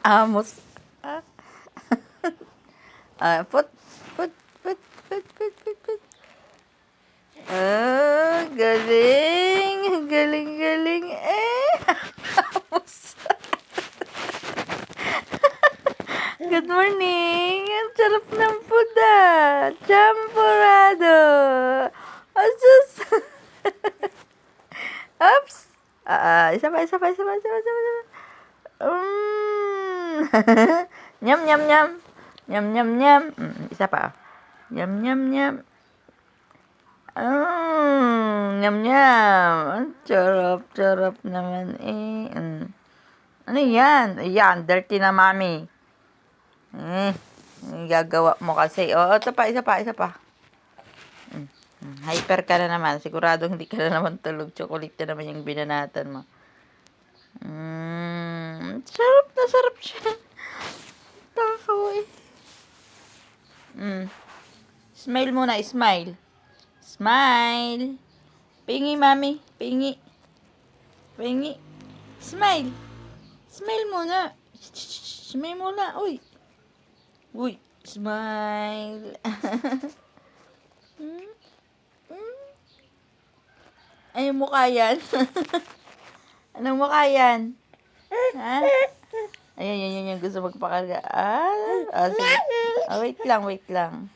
Amos. Put, put, put, put, put, put, put. Galing. Galing, galing. Amos. Good morning. Ang sarap ng food Champurrado. Asus. Oops. Isa pa. Nyam, nyam, nyam. Nyam, nyam, nyam. Isa pa. Nyam, nyam, nyam. Nyam, nyam. Ang sarap naman Ano yan? Ayan, dirty na mami. Gagawa mo kasi. Ito pa, isa pa. Hyper ka na naman. Sigurado hindi ka na naman tulog. Chocolate na naman yung binanatan mo. Sarap na sarap siya. Takaw Smile muna, smile. Smile. Pingi, mami. Pingi. Smile. Smile muna. Smile muna. Uy, smile. Ay, mukha yan. Anong mukha yan? Ha? Ayan, yung gusto magpakarga. Sige. Wait lang.